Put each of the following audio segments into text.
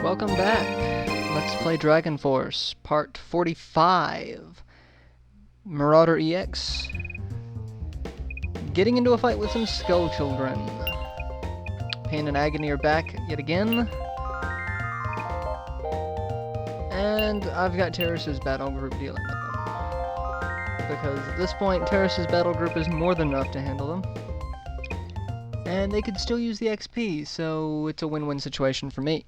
welcome back. Let's play Dragon Force, part 45. MarauderEX. Getting into a fight with some Skull Children. Pain and Agony are back yet again. And I've got Terrace's battle group dealing with them. Because at this point, Terrace's battle group is more than enough to handle them. And they could still use the XP, so it's a win-win situation for me.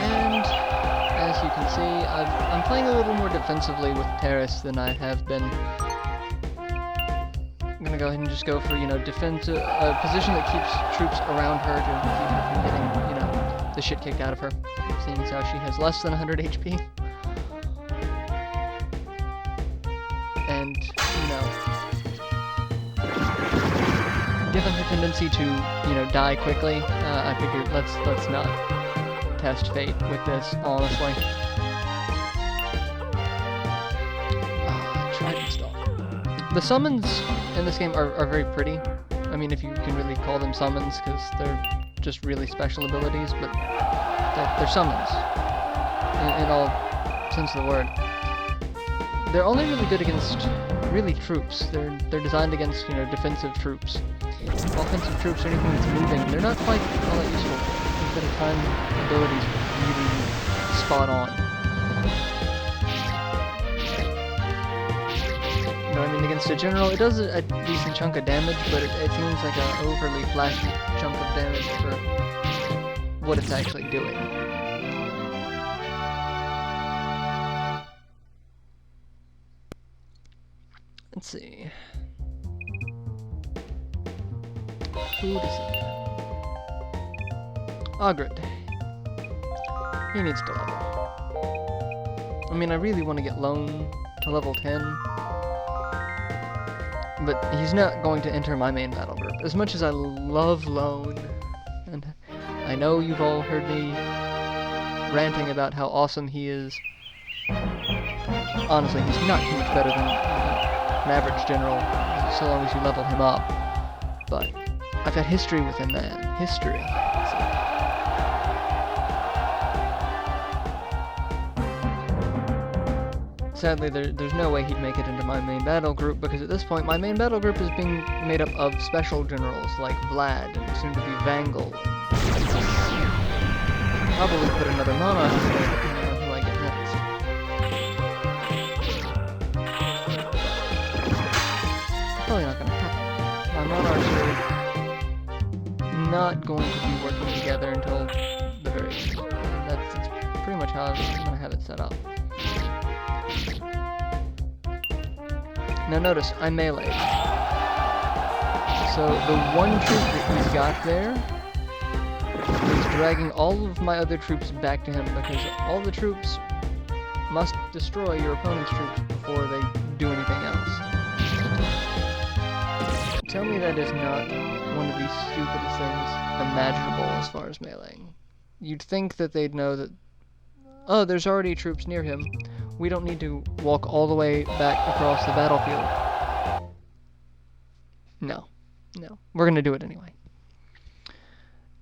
And as you can see, I'm playing a little more defensively with Terrace than I have been. I'm gonna go ahead and just go for, defensive, a position that keeps troops around her to keep her from getting, the shit kicked out of her, seeing as how she has less than 100 HP. And, given her tendency to, die quickly, I figured let's not test fate with this, honestly. Trident Stalk. The summons in this game are very pretty. I mean, if you can really call them summons, because they're just really special abilities, but they're summons, in all sense of the word. They're only really good against, troops. They're designed against, defensive troops. Offensive troops or anything that's moving, they're not quite all that useful. Instead of time abilities really spot on. Against a general, it does a decent chunk of damage, but it seems like an overly flashy chunk of damage for what it's actually doing. Let's see. Who does it? Ogred. He needs to level. I mean, I really want to get Lone to level 10. But he's not going to enter my main battle group. As much as I love Lone, and I know you've all heard me ranting about how awesome he is. Honestly, he's not too much better than an average general, so long as you level him up. But I've got history with him, man. History. Sadly, there's no way he'd make it into my main battle group, because at this point, my main battle group is being made up of special generals like Vlad, and soon to be Vangal. Probably put another Monarch in there, depending on who I get next. Probably not gonna happen. My Monarchs are not going to be working together until the very end. That's pretty much how I'm gonna have it set up. Now notice, I meleeed. So the one troop that he's got there is dragging all of my other troops back to him, because all the troops must destroy your opponent's troops before they do anything else. Tell me that is not one of the stupidest things imaginable as far as meleeing. You'd think that they'd know that, oh, there's already troops near him. We don't need to walk all the way back across the battlefield. No. We're gonna do it anyway.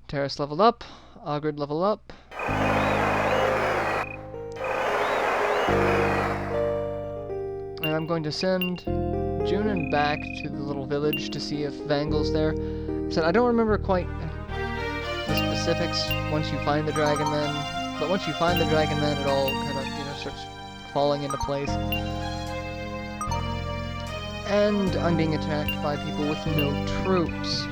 Terrace leveled up. Ogred level up. And I'm going to send Junon back to the little village to see if Vangal's there. So I don't remember quite the specifics once you find the Dragon Man, but once you find the Dragon Man, it all kind of, starts falling into place. And I'm being attacked by people with no troops.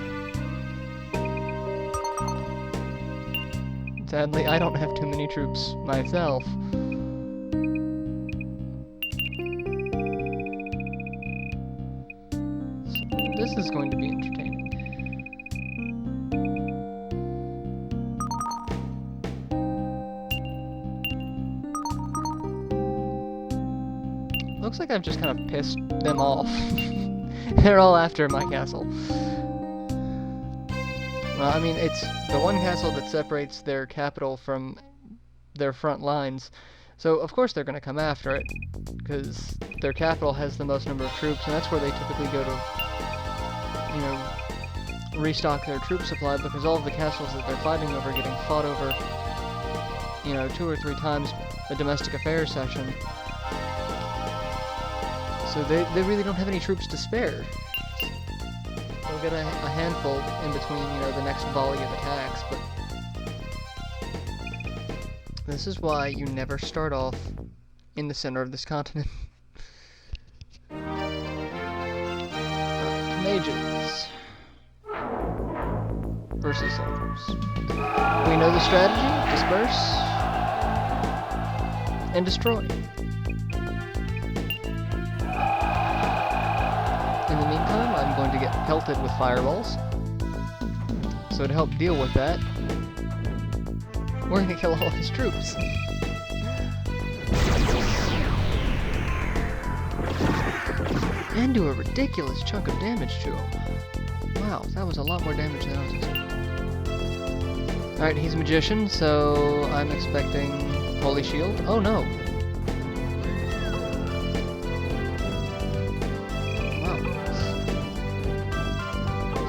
Sadly, I don't have too many troops myself. So this is going to be entertaining. Looks like I've just kind of pissed them off. They're all after my castle. Well, I mean, it's the one castle that separates their capital from their front lines, so of course they're going to come after it, because their capital has the most number of troops, and that's where they typically go to you know, restock their troop supply, because all of the castles that they're fighting over are getting fought over, you know, 2 or 3 times a domestic affairs session. So they really don't have any troops to spare. They'll get a handful in between, you know, the next volley of attacks, but this is why you never start off in the center of this continent. Mages versus soldiers. We know the strategy: disperse and destroy. In the meantime, I'm going to get pelted with fireballs. So to help deal with that, we're going to kill all his troops. And do a ridiculous chunk of damage to him. Wow, that was a lot more damage than I was expecting. Alright, he's a magician, so I'm expecting Holy Shield. Oh no! Wow.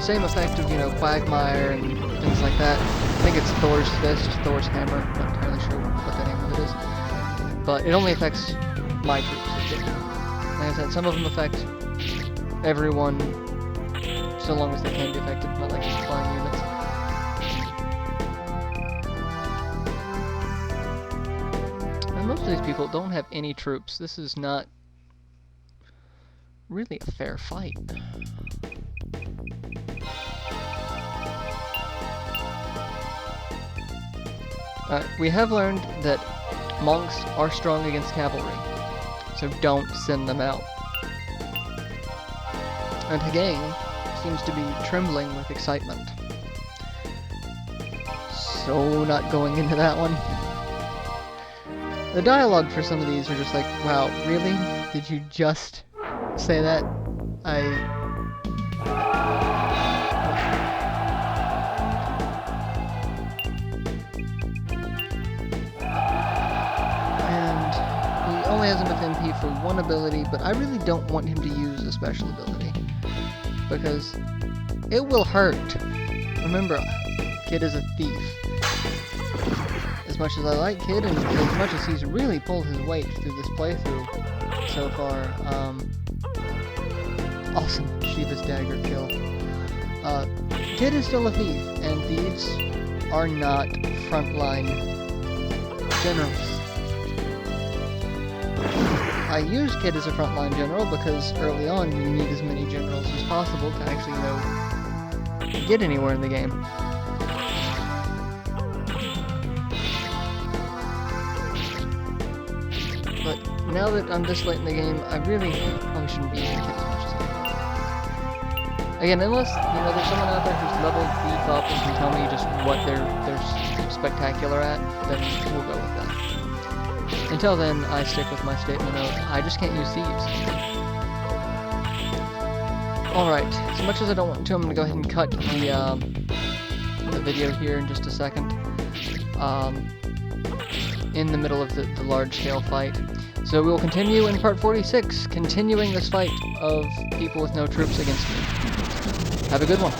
Same effect of, you know, Quagmire and things like that. I think it's Thor's Fist, Thor's Hammer. I'm not entirely sure what the name of it is. But it only affects my troops. Like I said, some of them affect everyone, so long as they can be affected, not like just flying units. And most of these people don't have any troops. This is not really a fair fight. We have learned that monks are strong against cavalry, so don't send them out. And Hagain seems to be trembling with excitement. So not going into that one. The dialogue for some of these are just like, wow, really? Did you just say that? Only has him with MP for one ability, but I really don't want him to use a special ability, because it will hurt. Remember, Kid is a thief. As much as I like Kid, and as much as he's really pulled his weight through this playthrough so far, awesome Shiva's dagger kill. Kid is still a thief, and thieves are not frontline generals. I use Kid as a frontline general because early on you need as many generals as possible to actually, you know, get anywhere in the game. But now that I'm this late in the game, I really probably shouldn't be using Kid as much as I am. Again, unless, you know, there's someone out there who's leveled Thief up and can tell me just what they're spectacular at, then we'll go with that. Until then, I stick with my statement of, I just can't use thieves. Alright, as much as I don't want to, I'm going to go ahead and cut the video here in just a second. In the middle of the large-scale fight. So we will continue in part 46, continuing this fight of people with no troops against me. Have a good one.